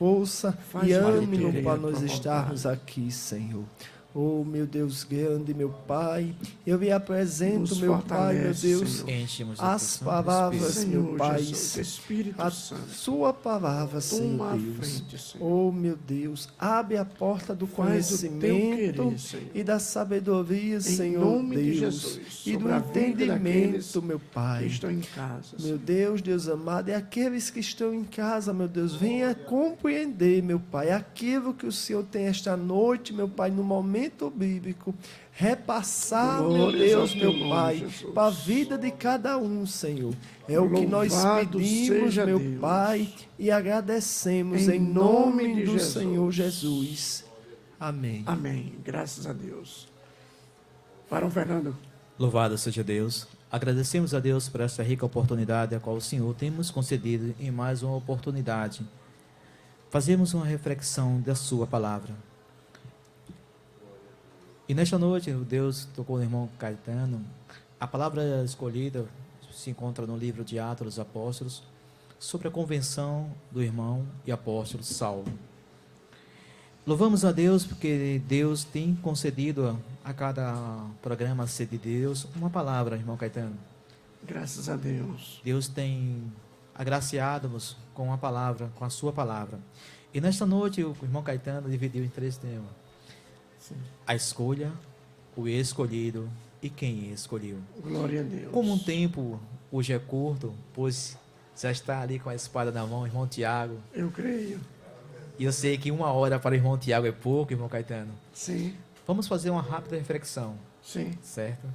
Força Faz e valer ânimo a para tua nós estarmos aqui, Senhor. Oh, meu Deus grande, meu Pai, eu me apresento, Nos meu Pai, meu fortalece, Deus, Senhor. Enche-nos do as teu Santo palavras, Espírito. meu Senhor Pai, Jesus, Espírito a Santo, sua palavra, Senhor toma a Deus. frente, Senhor. Oh, meu Deus, abre a porta do Faz o teu conhecimento querer, Senhor. e da sabedoria, Em Senhor nome de Deus, Jesus, e do sobre a vida daqueles entendimento, meu que Pai. estão em casa, Meu Senhor. Deus, Deus amado, e aqueles que estão em casa, meu Deus, venha compreender, meu Pai, aquilo que o Senhor tem esta noite, meu Pai, no momento bíblico, repassar, meu Glórias ao Deus, teu meu nome, Pai, Jesus. para a vida de cada um, Senhor. É o que nós Louvado pedimos, seja meu Deus. Pai, e agradecemos Em em nome nome de do Jesus. Senhor Jesus. Amém. Amém. Graças a Deus. Varão Fernando. Louvado seja Deus. Agradecemos a Deus por essa rica oportunidade a qual o Senhor tem nos concedido em mais uma oportunidade. Fazemos uma reflexão da sua palavra. E nesta noite, Deus tocou no irmão Caetano. A palavra escolhida se encontra no livro de Atos dos Apóstolos, sobre a convenção do irmão e apóstolo Saulo. Louvamos a Deus porque Deus tem concedido a cada programa Sede de Deus uma palavra, irmão Caetano. Graças a Deus. Deus tem agraciado-nos com a palavra, com a sua palavra. E nesta noite o irmão Caetano dividiu em 3 temas. Sim. A escolha, o escolhido e quem escolheu. Glória a Deus. Como um tempo hoje é curto, pois já está ali com a espada na mão, irmão Tiago. Eu creio. E eu sei que 1 hora para o irmão Tiago é pouco, irmão Caetano. Sim. Vamos fazer uma rápida reflexão, Sim. certo?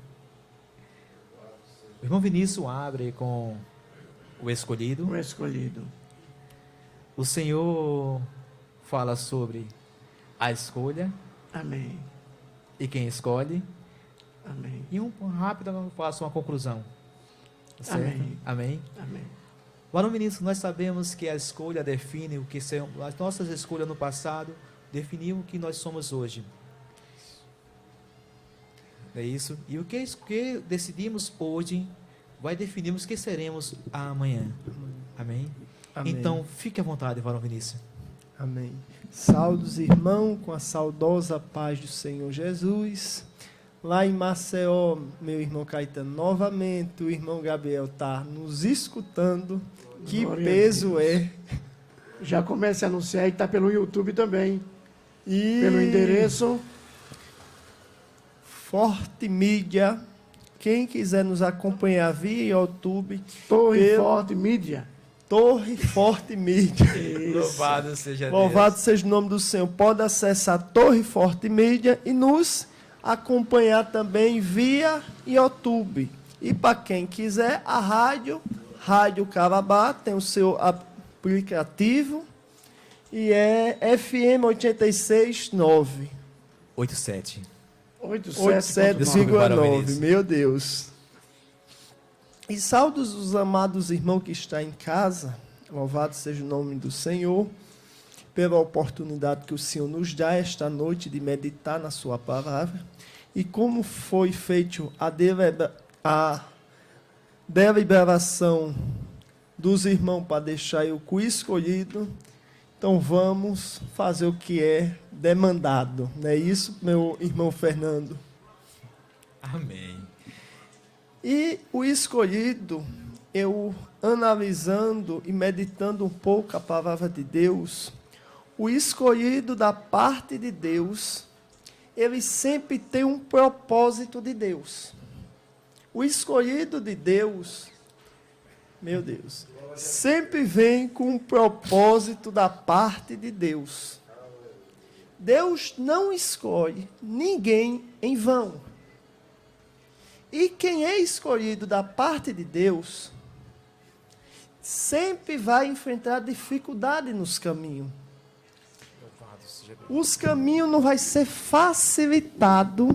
O irmão Vinícius abre com o escolhido. O escolhido. O Senhor fala sobre a escolha Amém. e quem escolhe. Amém. E rápido eu faço uma conclusão. Certo? Amém. Amém. Amém. Varão Vinícius, nós sabemos que a escolha define o que são. As nossas escolhas no passado definiam o que nós somos hoje. É isso? E o que decidimos hoje vai definir o que seremos amanhã. Amém? Amém. Então, fique à vontade, Varão Vinícius. Amém. Saudos, irmão, com a saudosa paz do Senhor Jesus. Lá em Maceió, meu irmão Caetano, novamente o irmão Gabriel está nos escutando. Que Glória a peso Deus. é. Já comece a anunciar e está pelo YouTube também. E Pelo endereço. Forte Mídia. Quem quiser nos acompanhar via YouTube, Torre pelo- Forte Mídia. Torre Forte Mídia. Louvado seja Louvado seja o nome do Senhor. Pode acessar Torre Forte Mídia e nos acompanhar também via YouTube. E para quem quiser, a Rádio Carabá tem o seu aplicativo e é FM 86.9. 87. 87,9. Meu Deus. E saudos os amados irmãos que estão em casa. Louvado seja o nome do Senhor pela oportunidade que o Senhor nos dá esta noite de meditar na sua palavra. E como foi feito a deliberação dos irmãos para deixar eu com o escolhido, então vamos fazer o que é demandado. Não é isso, meu irmão Fernando? Amém. E o escolhido, eu analisando e meditando um pouco a palavra de Deus, o escolhido da parte de Deus, ele sempre tem um propósito de Deus. O escolhido de Deus, meu Deus, sempre vem com um propósito da parte de Deus. Deus não escolhe ninguém em vão. E quem é escolhido da parte de Deus, sempre vai enfrentar dificuldade nos caminhos. Os caminhos não vai ser facilitado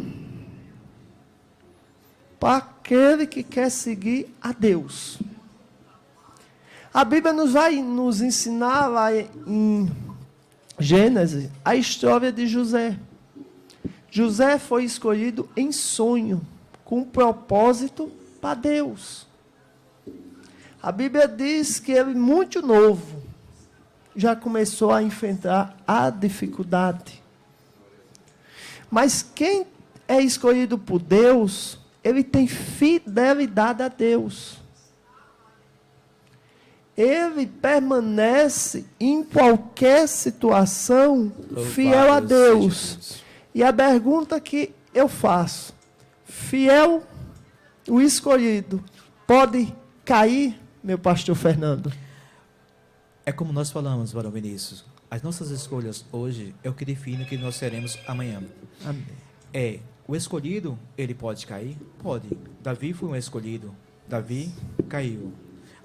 para aquele que quer seguir a Deus. A Bíblia vai nos ensinar lá em Gênesis a história de José. José foi escolhido em sonho, com um propósito para Deus. A Bíblia diz que ele, muito novo, já começou a enfrentar a dificuldade. Mas quem é escolhido por Deus, ele tem fidelidade a Deus. Ele permanece em qualquer situação fiel a Deus. E a pergunta que eu faço: fiel, o escolhido, pode cair, meu pastor Fernando? É como nós falamos, Varão Vinícius. As nossas escolhas hoje é o que define o que nós seremos amanhã. Amém. O escolhido, ele pode cair? Pode. Davi foi um escolhido. Davi caiu.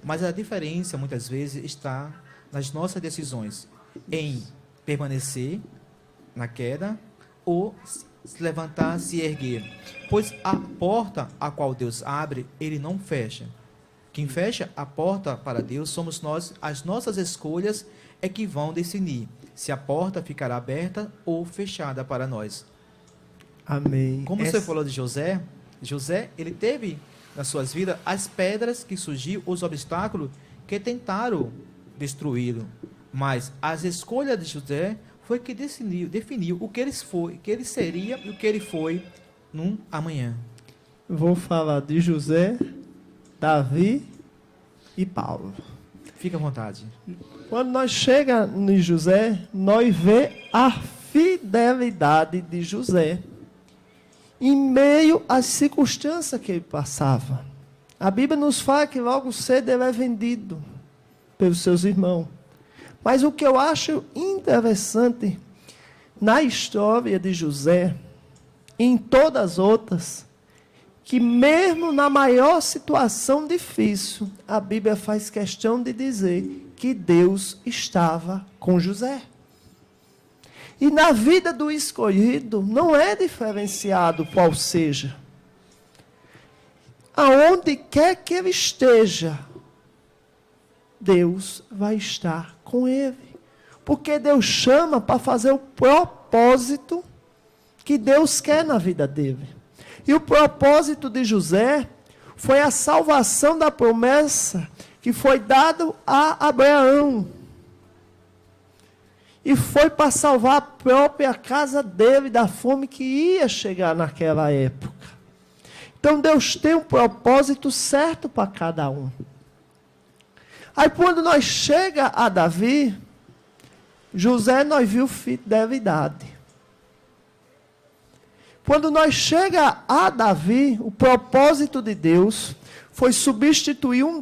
Mas a diferença, muitas vezes, está nas nossas decisões. Em permanecer na queda ou se levantar, se erguer. Pois a porta a qual Deus abre, ele não fecha. Quem fecha a porta para Deus somos nós. As nossas escolhas é que vão decidir se a porta ficará aberta ou fechada para nós. Amém. Como você falou de José, ele teve nas suas vidas as pedras que surgiram, os obstáculos que tentaram destruí-lo. Mas as escolhas de José foi que definiu o que ele seria e o que ele foi no amanhã. Vou falar de José, Davi e Paulo. Fica à vontade. Quando nós chegamos em José, nós vemos a fidelidade de José em meio às circunstâncias que ele passava. A Bíblia nos fala que logo cedo ele é vendido pelos seus irmãos. Mas o que eu acho interessante na história de José, e em todas as outras, que mesmo na maior situação difícil, a Bíblia faz questão de dizer que Deus estava com José. E na vida do escolhido, não é diferenciado qual seja. Aonde quer que ele esteja, Deus vai estar com ele. Porque Deus chama para fazer o propósito que Deus quer na vida dele. E o propósito de José foi a salvação da promessa que foi dado a Abraão. E foi para salvar a própria casa dele da fome que ia chegar naquela época. Então Deus tem um propósito certo para cada um. Aí quando nós chega a Davi, José nós viu fidelidade. Quando nós chega a Davi, o propósito de Deus foi substituir um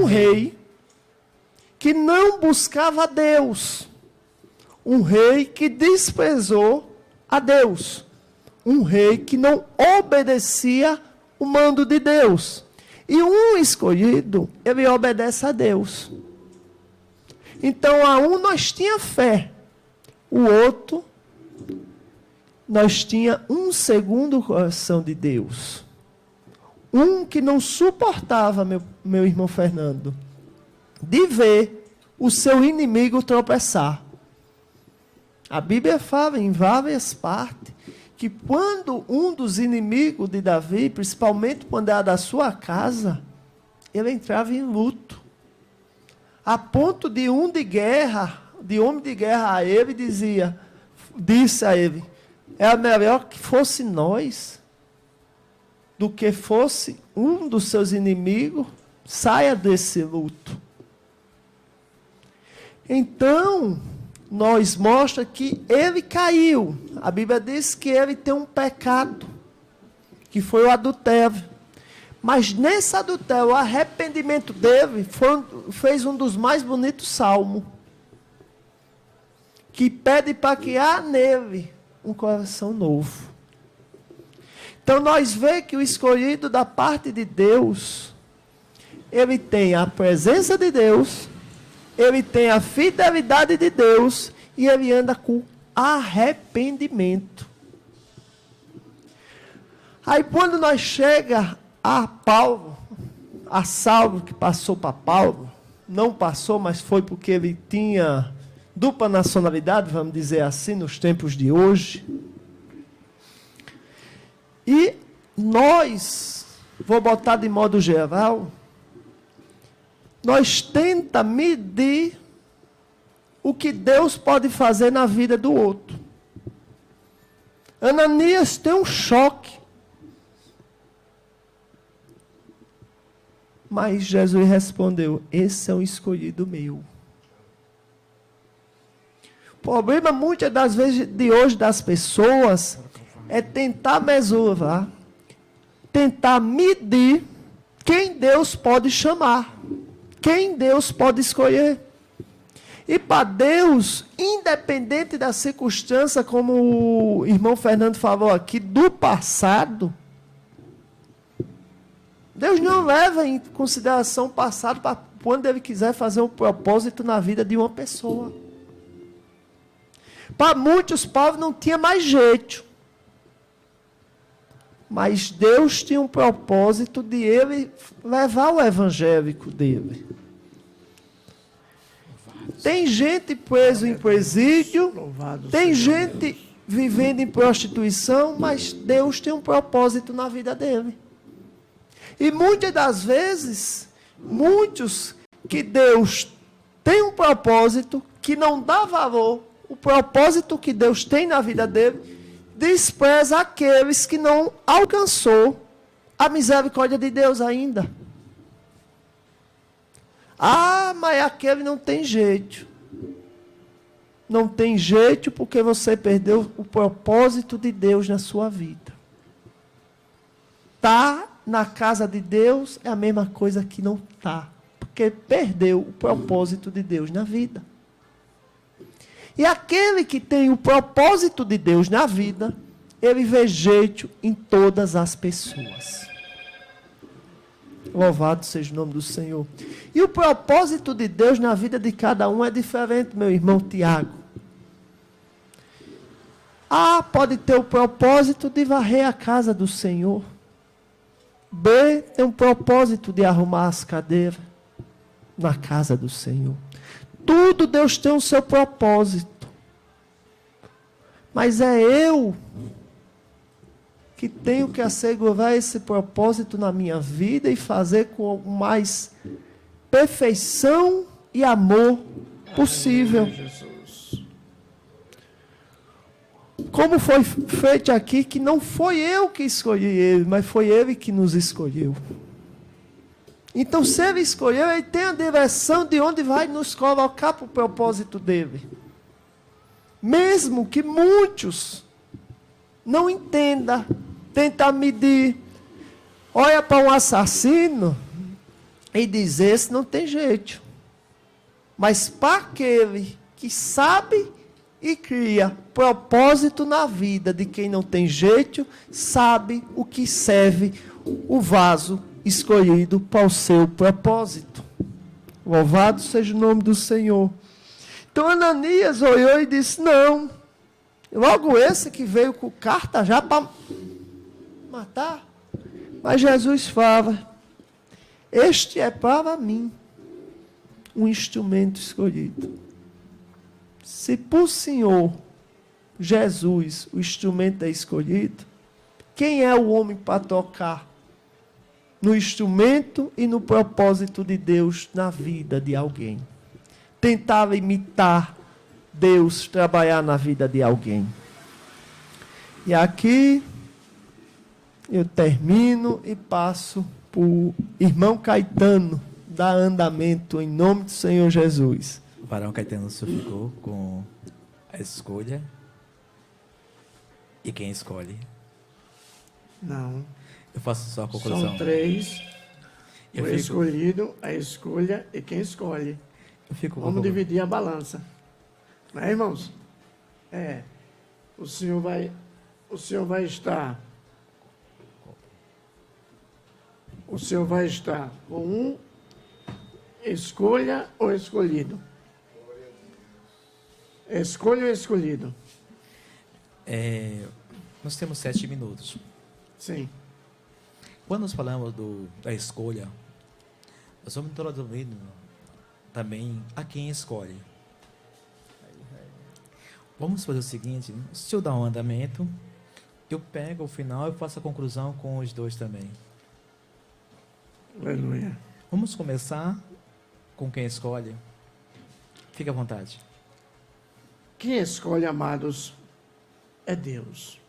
rei que não buscava Deus, um rei que desprezou a Deus, um rei que não obedecia o mando de Deus. E um escolhido, ele obedece a Deus. Então, a um nós tinha fé, o outro nós tinha um segundo coração de Deus. Um que não suportava, meu irmão Fernando, de ver o seu inimigo tropeçar. A Bíblia fala em várias partes que quando um dos inimigos de Davi, principalmente quando era da sua casa, ele entrava em luto. A ponto de homem de guerra a ele, disse a ele, era melhor que fosse nós do que fosse um dos seus inimigos, saia desse luto. Então, nós mostra que ele caiu. A Bíblia diz que ele tem um pecado, que foi o adultério. Mas nesse adultério, o arrependimento dele fez um dos mais bonitos salmos, que pede para que há nele um coração novo. Então nós vemos que o escolhido da parte de Deus, ele tem a presença de Deus, ele tem a fidelidade de Deus e ele anda com arrependimento. Aí quando nós chega a Paulo, a Saulo que passou para Paulo, não passou, mas foi porque ele tinha dupla nacionalidade, vamos dizer assim, nos tempos de hoje. E nós, vou botar de modo geral, nós tenta medir o que Deus pode fazer na vida do outro. Ananias tem um choque. Mas Jesus respondeu: esse é um escolhido meu. O problema muitas das vezes de hoje das pessoas é tentar mesurar, tentar medir quem Deus pode chamar, quem Deus pode escolher. E para Deus, independente da circunstância, como o irmão Fernando falou aqui, do passado, Deus não leva em consideração o passado para quando Ele quiser fazer um propósito na vida de uma pessoa. Para muitos povos não tinha mais jeito. Mas Deus tinha um propósito de Ele levar o evangélico dele. Tem gente preso em presídio, tem gente vivendo em prostituição, mas Deus tem um propósito na vida dele. E muitas das vezes, muitos que Deus tem um propósito, que não dá valor, o propósito que Deus tem na vida dele, despreza aqueles que não alcançou a misericórdia de Deus ainda. Ah, mas aquele não tem jeito. Não tem jeito porque você perdeu o propósito de Deus na sua vida. Tá na casa de Deus é a mesma coisa que não tá, porque perdeu o propósito de Deus na vida. E aquele que tem o propósito de Deus na vida, ele vê jeito em todas as pessoas. Louvado seja o nome do Senhor. E o propósito de Deus na vida de cada um é diferente, meu irmão Tiago. A pode ter o propósito de varrer a casa do Senhor. B tem um propósito de arrumar as cadeiras na casa do Senhor. Tudo Deus tem o seu propósito. Mas é eu que tenho que assegurar esse propósito na minha vida e fazer com mais perfeição e amor possível. Como foi feito aqui, que não foi eu que escolhi ele, mas foi ele que nos escolheu. Então, se ele escolheu, ele tem a direção de onde vai nos colocar para o propósito dele. Mesmo que muitos não entendam, tentam medir, olha para um assassino e diz, esse não tem jeito. Mas para aquele que sabe e cria propósito na vida de quem não tem jeito, sabe o que serve o vaso escolhido para o seu propósito. Louvado seja o nome do Senhor. Então Ananias olhou e disse, não, logo esse que veio com carta já para matar. Mas Jesus fala, este é para mim um instrumento escolhido. Se por Senhor Jesus o instrumento é escolhido, quem é o homem para tocar no instrumento e no propósito de Deus na vida de alguém? Tentava imitar Deus trabalhar na vida de alguém. E aqui eu termino e passo para o irmão Caetano dar andamento em nome do Senhor Jesus. O varão Caetano se ficou com a escolha. E quem escolhe? Não. Eu faço só a conclusão. São três. O escolhido, a escolha e quem escolhe. Vamos dividir a balança. Não é, irmãos? É. O senhor vai estar. O senhor vai estar com um escolha ou escolhido? Escolha ou escolhido? Nós temos 7 minutos. Sim. Quando nós falamos da escolha, nós vamos introduzindo também a quem escolhe. Vamos fazer o seguinte, se eu dar um andamento, eu pego o final e faço a conclusão com os dois também. Aleluia. Vamos começar com quem escolhe? Fique à vontade. Quem escolhe, amados, é Deus.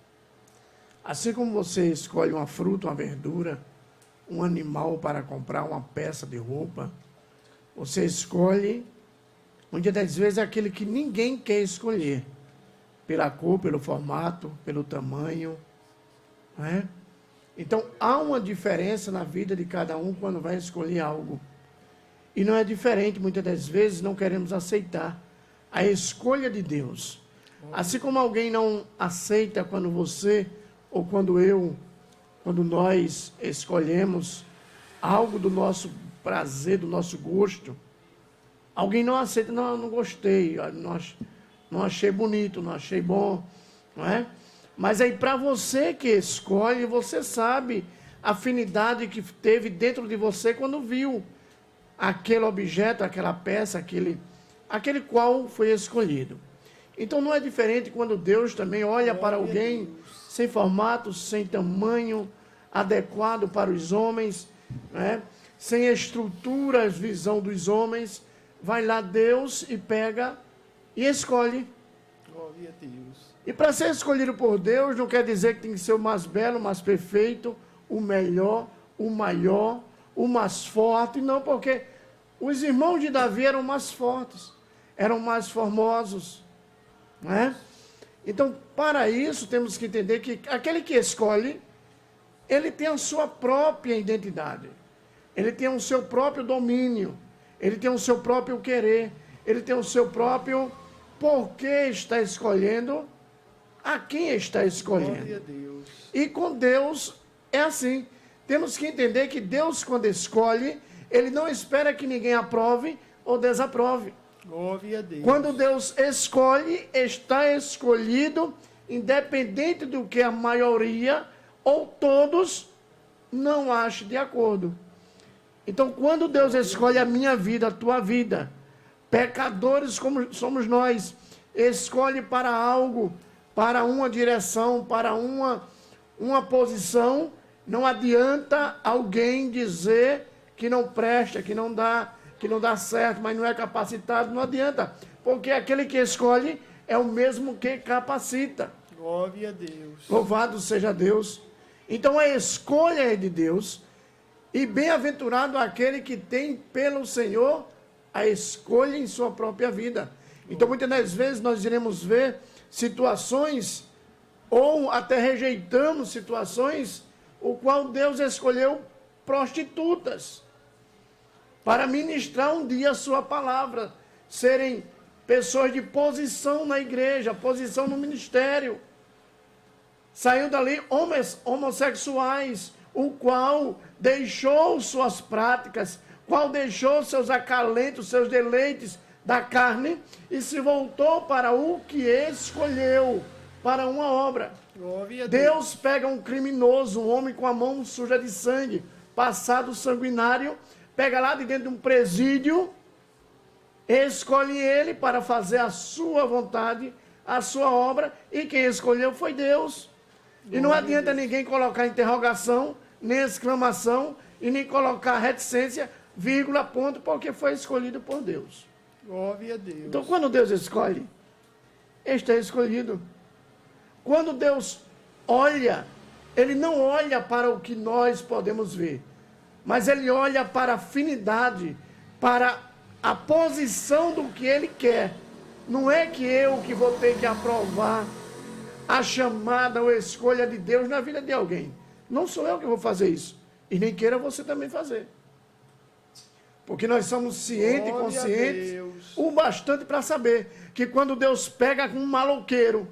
Assim como você escolhe uma fruta, uma verdura, um animal para comprar uma peça de roupa, você escolhe, muitas das vezes, aquele que ninguém quer escolher, pela cor, pelo formato, pelo tamanho, não é? Então, há uma diferença na vida de cada um quando vai escolher algo. E não é diferente, muitas das vezes, não queremos aceitar a escolha de Deus. Assim como alguém não aceita quando você, ou quando nós escolhemos algo do nosso prazer, do nosso gosto, alguém não aceita, não gostei, não achei bonito, não achei bom, não é? Mas aí para você que escolhe, você sabe a afinidade que teve dentro de você quando viu aquele objeto, aquela peça, aquele qual foi escolhido. Então não é diferente quando Deus também olha para alguém sem formato, sem tamanho adequado para os homens, né? Sem estrutura, visão dos homens, vai lá Deus e pega e escolhe. Glória a Deus. E para ser escolhido por Deus, não quer dizer que tem que ser o mais belo, o mais perfeito, o melhor, o maior, o mais forte. Não, porque os irmãos de Davi eram mais fortes, eram mais formosos, não é? Então, para isso, temos que entender que aquele que escolhe, ele tem a sua própria identidade. Ele tem o seu próprio domínio. Ele tem o seu próprio querer. Ele tem o seu próprio porquê está escolhendo, a quem está escolhendo. Glória a Deus. E com Deus é assim. Temos que entender que Deus, quando escolhe, Ele não espera que ninguém aprove ou desaprove. Glória a Deus. Quando Deus escolhe, está escolhido, independente do que a maioria ou todos não achem de acordo. Então, quando Deus escolhe a minha vida, a tua vida, pecadores como somos nós, escolhe para algo, para uma direção, para uma posição, não adianta alguém dizer que não presta, que não dá certo, mas não é capacitado, não adianta, porque aquele que escolhe é o mesmo que capacita. Glória a Deus. Louvado seja Deus. Então a escolha é de Deus, e bem-aventurado aquele que tem pelo Senhor a escolha em sua própria vida. Então muitas das vezes nós iremos ver situações, ou até rejeitamos situações, o qual Deus escolheu prostitutas, para ministrar um dia a sua palavra, serem pessoas de posição na igreja, posição no ministério. Saiu dali homens homossexuais, o qual deixou suas práticas, qual deixou seus acalentos, seus deleites da carne, e se voltou para o que escolheu, para uma obra. Glória a Deus pega um criminoso, um homem com a mão suja de sangue, passado sanguinário, pega lá de dentro de um presídio, escolhe ele para fazer a sua vontade, a sua obra, e quem escolheu foi Deus. E não adianta ninguém colocar interrogação, nem exclamação, e nem colocar reticência, vírgula, ponto, porque foi escolhido por Deus. Glória a Deus. Então, quando Deus escolhe, este é escolhido. Quando Deus olha, Ele não olha para o que nós podemos ver, mas Ele olha para a afinidade, para a posição do que Ele quer. Não é que eu que vou ter que aprovar a chamada ou a escolha de Deus na vida de alguém. Não sou eu que vou fazer isso. E nem queira você também fazer. Porque nós somos cientes e conscientes o bastante para saber que quando Deus pega com um maloqueiro,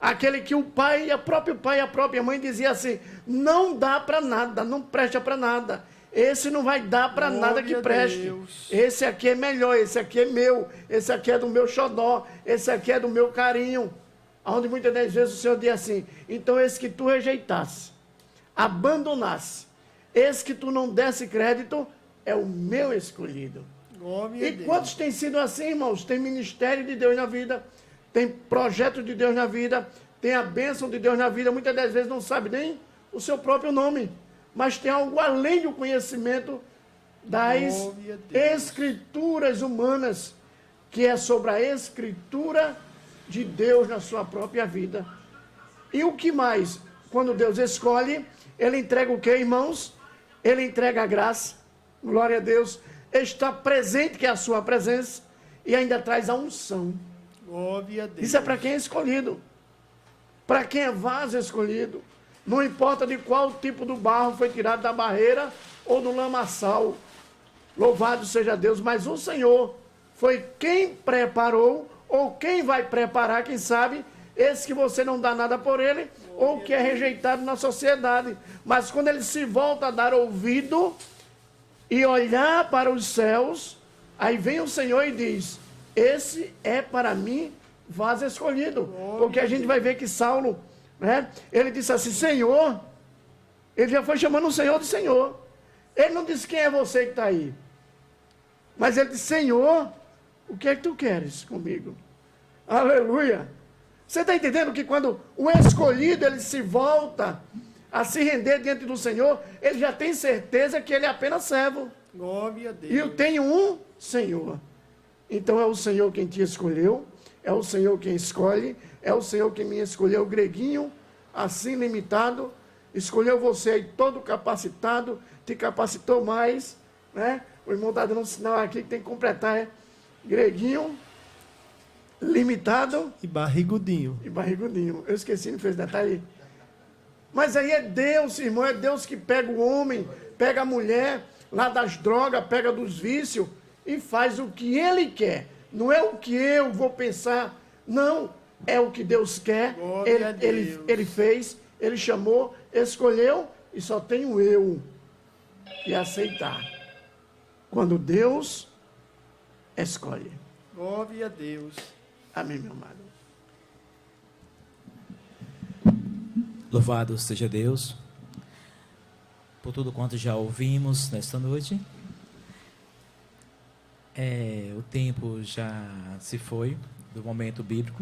aquele que o pai, a própria mãe dizia assim, não dá para nada, não presta para nada. Esse não vai dar para nada que preste. Esse aqui é melhor, esse aqui é meu, esse aqui é do meu xodó, esse aqui é do meu carinho. Onde muitas das vezes o Senhor diz assim, então esse que tu rejeitasse, abandonasse, esse que tu não desse crédito, é o meu escolhido. E quantos têm sido assim, irmãos? Tem ministério de Deus na vida, tem projeto de Deus na vida, tem a bênção de Deus na vida, muitas das vezes não sabe nem o seu próprio nome, mas tem algo além do conhecimento das escrituras humanas, que é sobre a escritura de Deus na sua própria vida. E o que mais? Quando Deus escolhe, Ele entrega o que, irmãos? Ele entrega a graça, glória a Deus, está presente, que é a sua presença, e ainda traz a unção. Glória a Deus. Isso é para quem é escolhido, para quem é vaso escolhido. Não importa de qual tipo do barro foi tirado da barreira ou do lamaçal. Louvado seja Deus, mas o Senhor foi quem preparou, ou quem vai preparar, quem sabe, esse que você não dá nada por ele, ou que é rejeitado na sociedade. Mas quando ele se volta a dar ouvido e olhar para os céus, aí vem o Senhor e diz: esse é para mim vaso escolhido. Porque a gente vai ver que Saulo, né, ele disse assim: Senhor, ele já foi chamando o Senhor de Senhor. Ele não disse: quem é você que está aí? Mas ele disse: Senhor, o que é que tu queres comigo? Aleluia! Você está entendendo que quando o escolhido ele se volta a se render diante do Senhor, ele já tem certeza que ele é apenas servo. Glória a Deus. E eu tenho um Senhor. Então é o Senhor quem te escolheu, é o Senhor quem escolhe, é o Senhor quem me escolheu, greguinho, assim limitado, escolheu você aí todo capacitado, te capacitou mais, né? O irmão está dando um sinal aqui que tem que completar, é greguinho, limitado e barrigudinho. Eu esqueci, não fez detalhe. Mas aí é Deus, irmão, é Deus que pega o homem, pega a mulher lá das drogas, pega dos vícios e faz o que Ele quer. Não é o que eu vou pensar, não, é o que Deus quer. Ele fez, Ele chamou, escolheu, e só tenho eu que aceitar. Quando Deus escolhe. Glória a Deus. Amém, meu amado. Louvado seja Deus por tudo quanto já ouvimos nesta noite. O tempo já se foi do momento bíblico.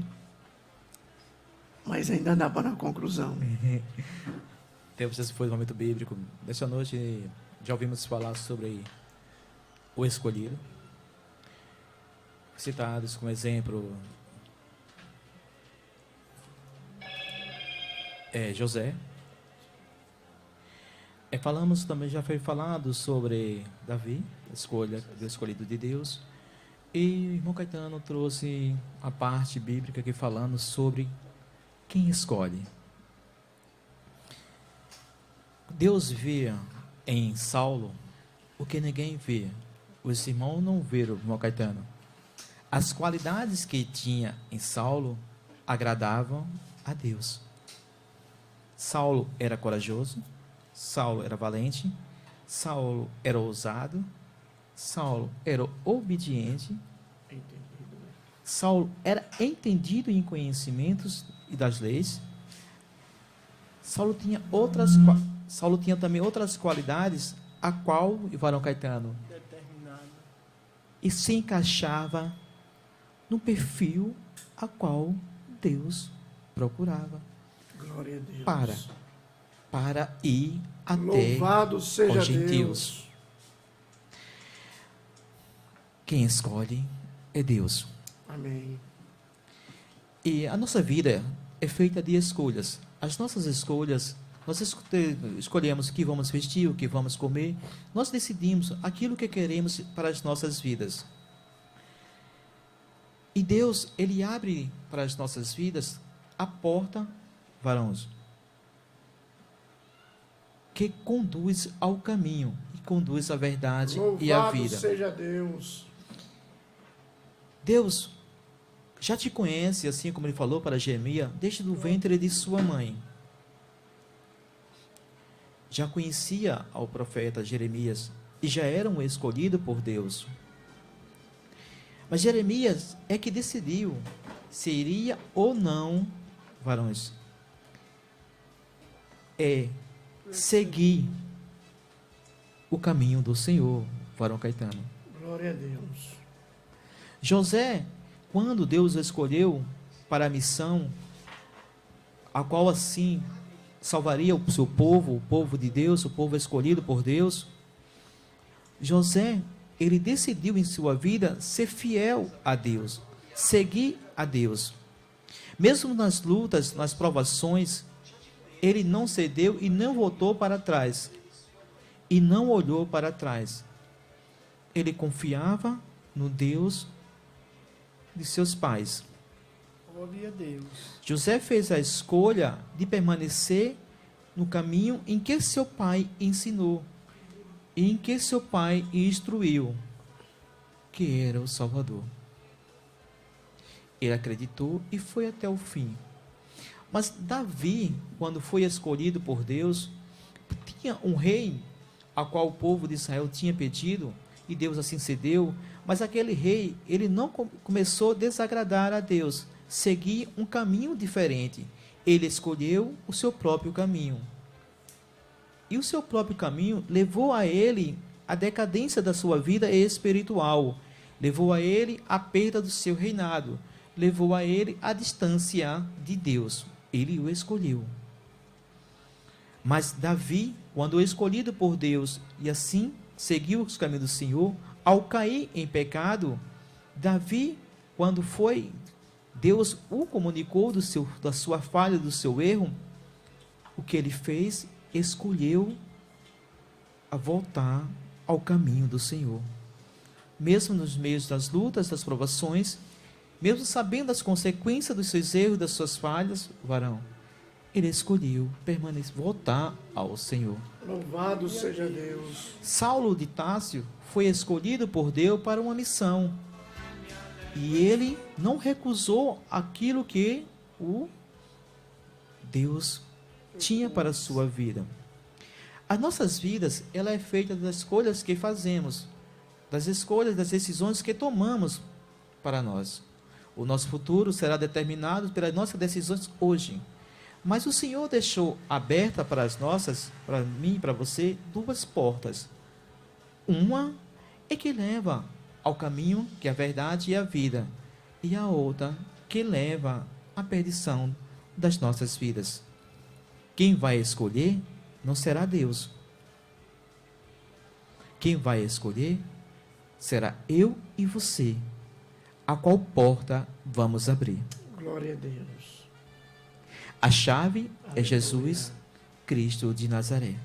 Mas ainda dá para a conclusão. O tempo já se foi do momento bíblico. Nesta noite já ouvimos falar sobre o escolhido. Citados como exemplo José. Falamos também, já foi falado sobre Davi, a escolha do escolhido de Deus. E o irmão Caetano trouxe a parte bíblica aqui falando sobre quem escolhe. Deus vê em Saulo o que ninguém vê. Os irmãos não viram, irmão Caetano. As qualidades que tinha em Saulo agradavam a Deus. Saulo era corajoso, Saulo era valente, Saulo era ousado, Saulo era obediente, Saulo era entendido em conhecimentos e das leis. Saulo tinha também outras qualidades, a qual, o varão Caetano, e se encaixava no perfil a qual Deus procurava. Glória a Deus. Para ir até Louvado seja os gentios. Deus. Quem escolhe é Deus. Amém. E a nossa vida é feita de escolhas. As nossas escolhas, nós escolhemos o que vamos vestir, o que vamos comer. Nós decidimos aquilo que queremos para as nossas vidas. E Deus, Ele abre para as nossas vidas a porta, varões, que conduz ao caminho, e conduz à verdade. Louvado e à vida. Louvado seja Deus. Deus já te conhece, assim como Ele falou para Jeremias, desde o ventre de sua mãe. Já conhecia ao profeta Jeremias e já era um escolhido por Deus. Mas Jeremias é que decidiu se iria ou não, varões, seguir o caminho do Senhor, varão Caetano. Glória a Deus. José, quando Deus o escolheu para a missão, a qual assim salvaria o seu povo, o povo de Deus, o povo escolhido por Deus, José, ele decidiu em sua vida ser fiel a Deus, seguir a Deus. Mesmo nas lutas, nas provações, ele não cedeu e não voltou para trás. E não olhou para trás. Ele confiava no Deus de seus pais. Glória a Deus. José fez a escolha de permanecer no caminho em que seu pai ensinou, em que seu pai instruiu, que era o Salvador. Ele acreditou e foi até o fim. Mas Davi, quando foi escolhido por Deus, tinha um rei a qual o povo de Israel tinha pedido, e Deus assim cedeu, mas aquele rei, ele não começou a desagradar a Deus, seguir um caminho diferente. Ele escolheu o seu próprio caminho. E o seu próprio caminho levou a ele a decadência da sua vida espiritual, levou a ele a perda do seu reinado, levou a ele a distância de Deus. Ele o escolheu. Mas Davi, quando escolhido por Deus e assim seguiu os caminhos do Senhor, ao cair em pecado, Davi, quando foi, Deus o comunicou da sua falha, do seu erro, o que ele fez? Escolheu a voltar ao caminho do Senhor. Mesmo nos meios das lutas, das provações, mesmo sabendo das consequências dos seus erros, das suas falhas, varão, ele escolheu permanecer, voltar ao Senhor. Louvado seja Deus. Saulo de Társio foi escolhido por Deus para uma missão. E ele não recusou aquilo que o Deus tinha para a sua vida. As nossas vidas, ela é feita das escolhas que fazemos, das escolhas, das decisões que tomamos para nós. O nosso futuro será determinado pelas nossas decisões hoje. Mas o Senhor deixou aberta para mim e para você, duas portas. Uma é que leva ao caminho que é a verdade e a vida, e a outra que leva à perdição das nossas vidas. Quem vai escolher não será Deus. Quem vai escolher será eu e você. A qual porta vamos abrir? Glória a Deus. A chave é Jesus Cristo de Nazaré.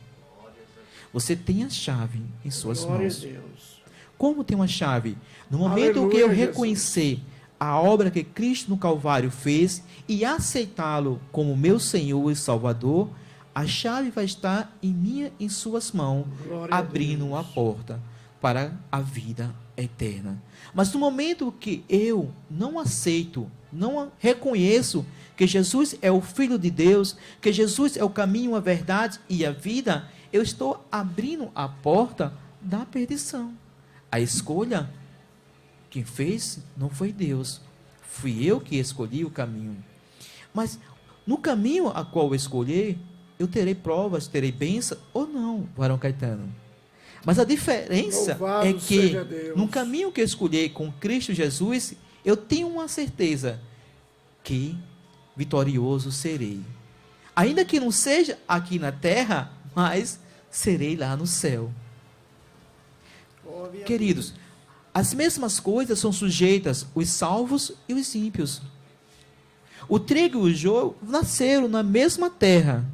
Você tem a chave em suas mãos. Glória a Deus. Como tem uma chave? No momento que eu reconhecer a obra que Cristo no Calvário fez e aceitá-lo como meu Senhor e Salvador, a chave vai estar em suas mãos, abrindo a porta para a vida eterna. Mas no momento que eu não aceito, não reconheço que Jesus é o Filho de Deus, que Jesus é o caminho, a verdade e a vida, eu estou abrindo a porta da perdição. A escolha, quem fez não foi Deus, fui eu que escolhi o caminho. Mas no caminho a qual eu escolhi, eu terei provas, terei bênção ou não, varão Caetano. Mas a diferença é que no caminho que eu escolhi com Cristo Jesus, eu tenho uma certeza que vitorioso serei. Ainda que não seja aqui na terra, mas serei lá no céu. Queridos, as mesmas coisas são sujeitas os salvos e os ímpios. O trigo e o joio nasceram na mesma terra,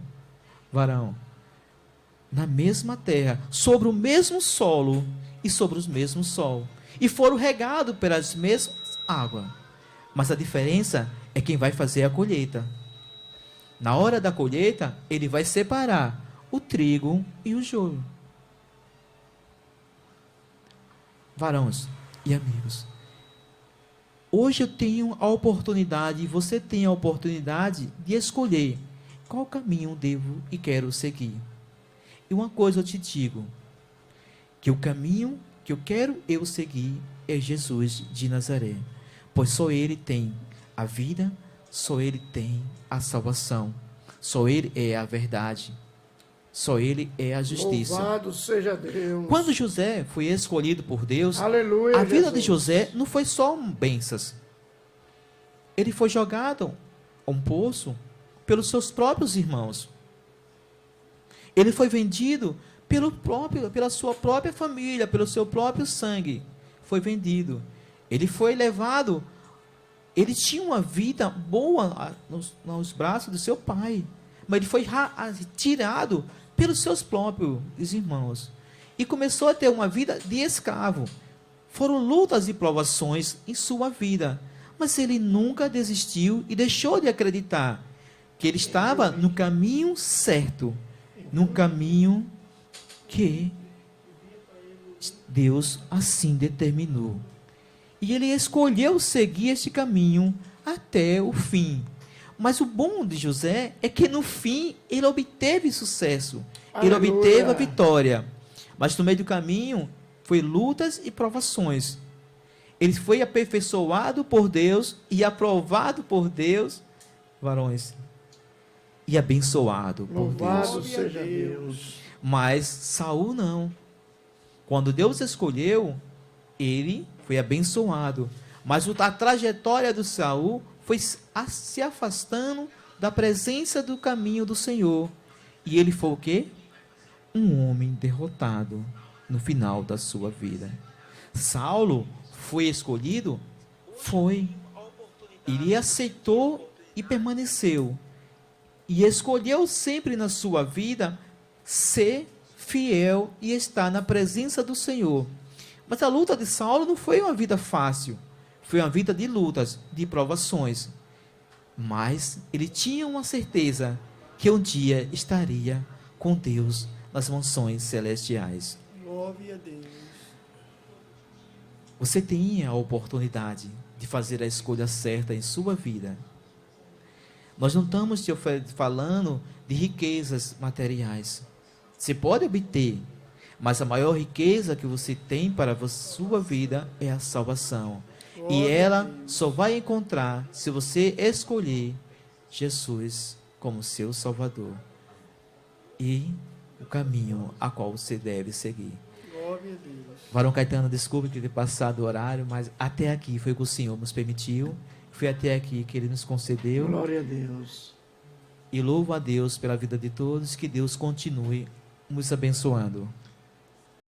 varão, na mesma terra, sobre o mesmo solo e sobre o mesmo sol, e foram regados pelas mesmas águas. Mas a diferença é quem vai fazer a colheita. Na hora da colheita, ele vai separar o trigo e o joio. Varões e amigos, hoje eu tenho a oportunidade, e você tem a oportunidade de escolher qual caminho devo e quero seguir. E uma coisa eu te digo, que o caminho que eu quero seguir é Jesus de Nazaré, pois só Ele tem a vida, só Ele tem a salvação, só Ele é a verdade, só Ele é a justiça. Louvado seja Deus. Quando José foi escolhido por Deus, aleluia, a vida Jesus. de José não foi só bênçãos. Ele foi jogado a um poço pelos seus próprios irmãos. Ele foi vendido pela sua própria família, pelo seu próprio sangue, foi vendido. Ele foi levado, ele tinha uma vida boa nos braços do seu pai, mas ele foi tirado pelos seus próprios irmãos e começou a ter uma vida de escravo. Foram lutas e provações em sua vida, mas ele nunca desistiu e deixou de acreditar que ele estava no caminho certo, no caminho que Deus assim determinou. E ele escolheu seguir este caminho até o fim. Mas o bom de José é que no fim ele obteve sucesso, ele obteve a vitória. Mas no meio do caminho foi lutas e provações. Ele foi aperfeiçoado por Deus e aprovado por Deus, varões, e abençoado por Deus. Louvado seja Deus. Mas Saul não. Quando Deus escolheu, ele foi abençoado. Mas a trajetória do Saul foi se afastando da presença do caminho do Senhor. E ele foi o quê? Um homem derrotado no final da sua vida. Saulo foi escolhido? Foi. Ele aceitou e permaneceu. E escolheu sempre na sua vida ser fiel e estar na presença do Senhor. Mas a luta de Saulo não foi uma vida fácil. Foi uma vida de lutas, de provações. Mas ele tinha uma certeza que um dia estaria com Deus nas mansões celestiais. Glória a Deus. Você tem a oportunidade de fazer a escolha certa em sua vida. Nós não estamos te falando de riquezas materiais. Você pode obter, mas a maior riqueza que você tem para a sua vida é a salvação. E ela só vai encontrar se você escolher Jesus como seu Salvador e o caminho a qual você deve seguir. Glória a Deus. Varão Caetano, desculpe que ter passado o horário, mas até aqui foi o que o Senhor nos permitiu. Foi até aqui que Ele nos concedeu. Glória a Deus. E louvo a Deus pela vida de todos. Que Deus continue nos abençoando.